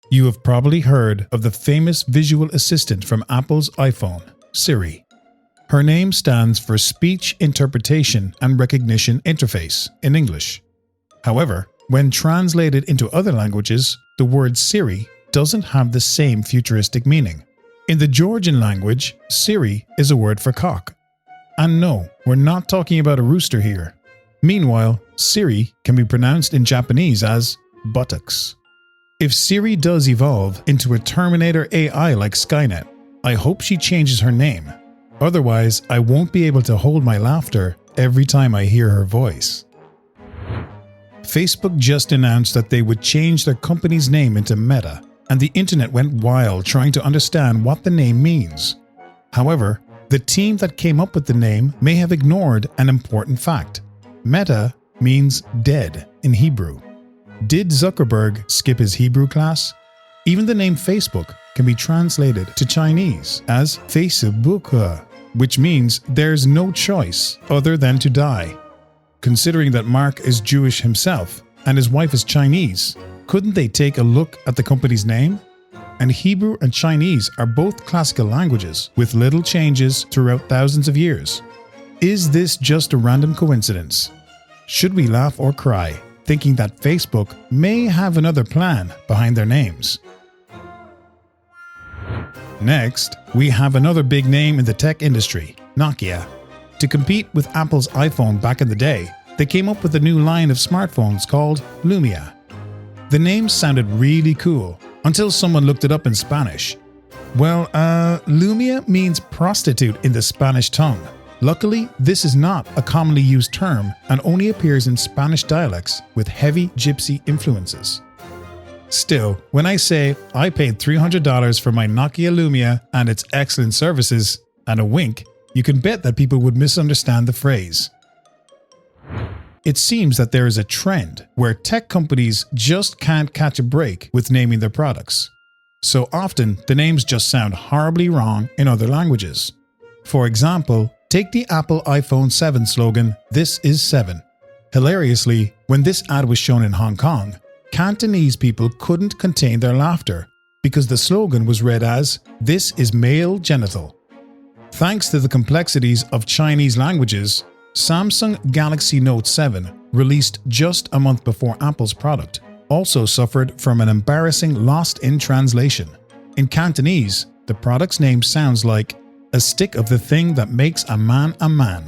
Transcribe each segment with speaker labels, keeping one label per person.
Speaker 1: You have probably heard of the famous visual assistant from Apple's iPhone, Siri. Her name stands for Speech Interpretation and Recognition Interface in English. However, when translated into other languages, the word Siri doesn't have the same futuristic meaning. In the Georgian language, Siri is a word for cock. And no, we're not talking about a rooster here. Meanwhile, Siri can be pronounced in Japanese as buttocks. If Siri does evolve into a Terminator AI like Skynet, I hope she changes her name. Otherwise, I won't be able to hold my laughter every time I hear her voice. Facebook just announced that they would change their company's name into Meta, and the internet went wild trying to understand what the name means. However, the team that came up with the name may have ignored an important fact. Meta means dead in Hebrew. Did Zuckerberg skip his Hebrew class? Even the name Facebook can be translated to Chinese as Facebook, which means there's no choice other than to die. Considering that Mark is Jewish himself and his wife is Chinese, couldn't they take a look at the company's name? And Hebrew and Chinese are both classical languages with little changes throughout thousands of years. Is this just a random coincidence? Should we laugh or cry, thinking that Facebook may have another plan behind their names? Next, we have another big name in the tech industry, Nokia. To compete with Apple's iPhone back in the day, they came up with a new line of smartphones called Lumia. The name sounded really cool until someone looked it up in Spanish. Well, Lumia means prostitute in the Spanish tongue. Luckily, this is not a commonly used term and only appears in Spanish dialects with heavy gypsy influences. Still, when I say I paid $300 for my Nokia Lumia and its excellent services, and a wink, you can bet that people would misunderstand the phrase. It seems that there is a trend where tech companies just can't catch a break with naming their products. So often, the names just sound horribly wrong in other languages. For example, take the Apple iPhone 7 slogan, "This is 7." Hilariously, when this ad was shown in Hong Kong, Cantonese people couldn't contain their laughter because the slogan was read as, "This is male genital." Thanks to the complexities of Chinese languages, Samsung Galaxy Note 7, released just a month before Apple's product, also suffered from an embarrassing lost in translation. In Cantonese, the product's name sounds like a stick of the thing that makes a man a man.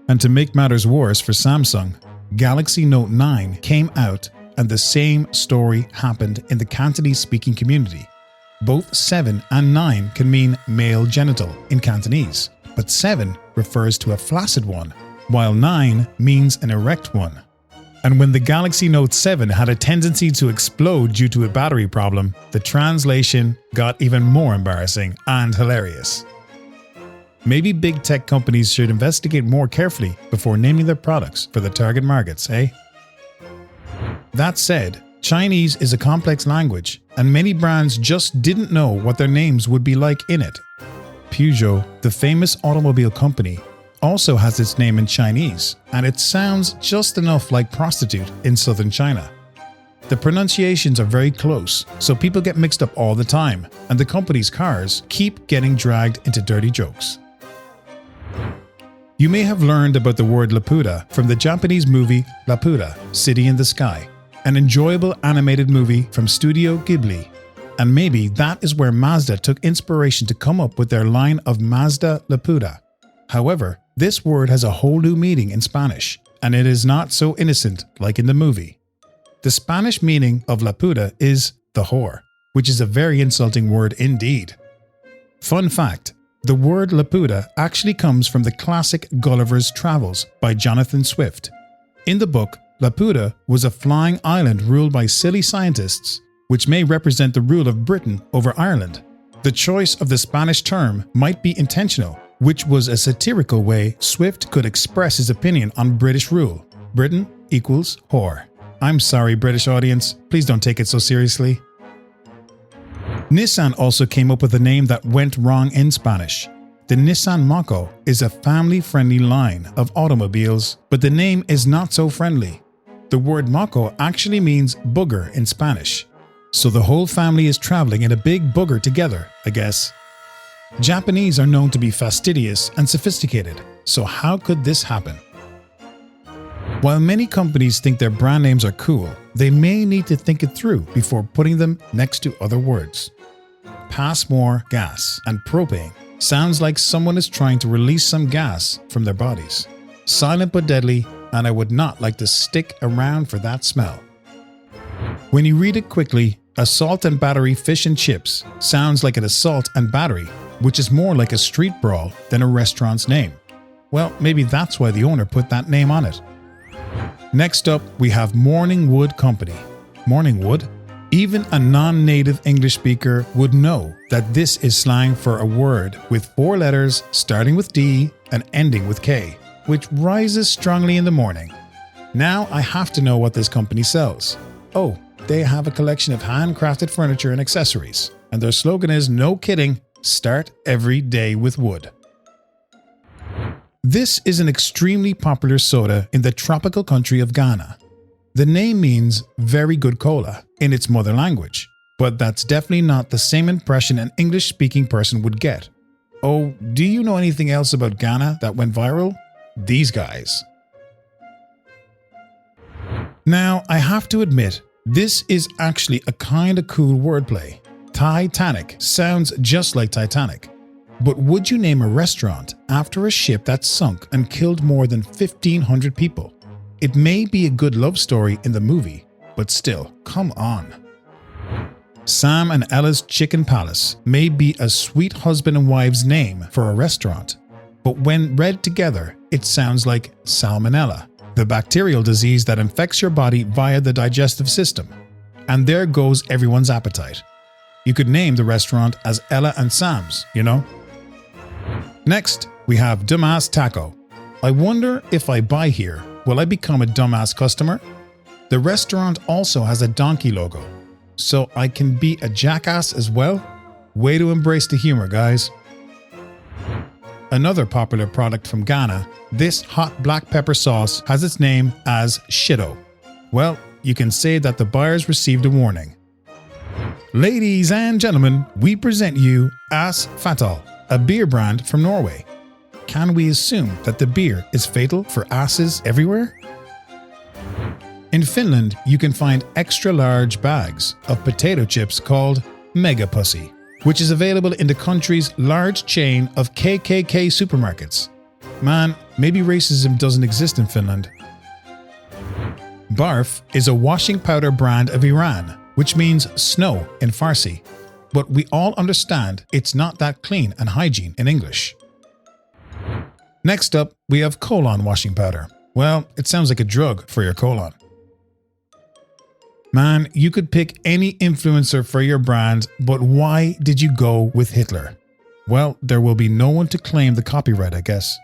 Speaker 1: And to make matters worse for Samsung, Galaxy Note 9 came out and the same story happened in the Cantonese-speaking community. Both 7 and 9 can mean male genital in Cantonese, but 7 refers to a flaccid one, while 9 means an erect one. And when the Galaxy Note 7 had a tendency to explode due to a battery problem, the translation got even more embarrassing and hilarious. Maybe big tech companies should investigate more carefully before naming their products for the target markets, eh? That said, Chinese is a complex language, and many brands just didn't know what their names would be like in it. Peugeot, the famous automobile company, also has its name in Chinese, and it sounds just enough like prostitute in southern China. The pronunciations are very close, so people get mixed up all the time, and the company's cars keep getting dragged into dirty jokes. You may have learned about the word Laputa from the Japanese movie Laputa, City in the Sky, an enjoyable animated movie from Studio Ghibli. And maybe that is where Mazda took inspiration to come up with their line of Mazda Laputa. However, this word has a whole new meaning in Spanish, and it is not so innocent like in the movie. The Spanish meaning of Laputa is the whore, which is a very insulting word indeed. Fun fact, the word Laputa actually comes from the classic Gulliver's Travels by Jonathan Swift. In the book, Laputa was a flying island ruled by silly scientists, which may represent the rule of Britain over Ireland. The choice of the Spanish term might be intentional, which was a satirical way Swift could express his opinion on British rule. Britain equals whore. I'm sorry, British audience, please don't take it so seriously. Nissan also came up with a name that went wrong in Spanish. The Nissan Mako is a family-friendly line of automobiles, but the name is not so friendly. The word Mako actually means booger in Spanish. So the whole family is traveling in a big bugger together, I guess. Japanese are known to be fastidious and sophisticated, so how could this happen? While many companies think their brand names are cool, they may need to think it through before putting them next to other words. Passmore gas and propane sounds like someone is trying to release some gas from their bodies. Silent but deadly, and I would not like to stick around for that smell. When you read it quickly, Assault and Battery Fish and Chips sounds like an assault and battery, which is more like a street brawl than a restaurant's name. Well, maybe that's why the owner put that name on it. Next up, we have Morning Wood Company. Morning Wood? Even a non-native English speaker would know that this is slang for a word with 4 letters starting with D and ending with K, which rises strongly in the morning. Now I have to know what this company sells. Oh, they have a collection of handcrafted furniture and accessories, and their slogan is, no kidding, start every day with wood. This is an extremely popular soda in the tropical country of Ghana. The name means very good cola in its mother language, but that's definitely not the same impression an English-speaking person would get. Oh, do you know anything else about Ghana that went viral? These guys. Now, I have to admit, this is actually a kinda cool wordplay. Titanic sounds just like Titanic. But would you name a restaurant after a ship that sunk and killed more than 1,500 people? It may be a good love story in the movie, but still, come on. Sam and Ella's Chicken Palace may be a sweet husband and wife's name for a restaurant, but when read together, it sounds like salmonella, the bacterial disease that infects your body via the digestive system. And there goes everyone's appetite. You could name the restaurant as Ella and Sam's, you know? Next, we have Dumbass Taco. I wonder if I buy here, will I become a dumbass customer? The restaurant also has a donkey logo, so I can be a jackass as well? Way to embrace the humor, guys. Another popular product from Ghana, this hot black pepper sauce has its name as Shido. Well, you can say that the buyers received a warning. Ladies and gentlemen, we present you As Fatal, a beer brand from Norway. Can we assume that the beer is fatal for asses everywhere? In Finland, you can find extra large bags of potato chips called Mega Pussy, which is available in the country's large chain of KKK supermarkets. Man, maybe racism doesn't exist in Finland. Barf is a washing powder brand of Iran, which means snow in Farsi. But we all understand it's not that clean and hygiene in English. Next up, we have colon washing powder. Well, it sounds like a drug for your colon. Man, you could pick any influencer for your brand, but why did you go with Hitler? Well, there will be no one to claim the copyright, I guess.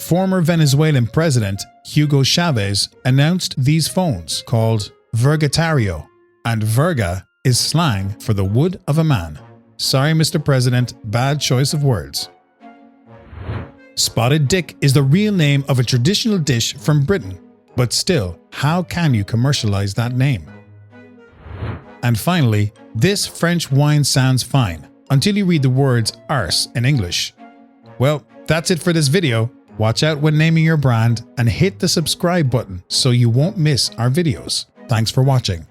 Speaker 1: Former Venezuelan President Hugo Chavez announced these phones called Vergatario, and verga is slang for the wood of a man. Sorry, Mr. President, bad choice of words. Spotted dick is the real name of a traditional dish from Britain, but still, how can you commercialize that name? And finally, this French wine sounds fine until you read the words arse in English. Well, that's it for this video. Watch out when naming your brand and hit the subscribe button so you won't miss our videos. Thanks for watching.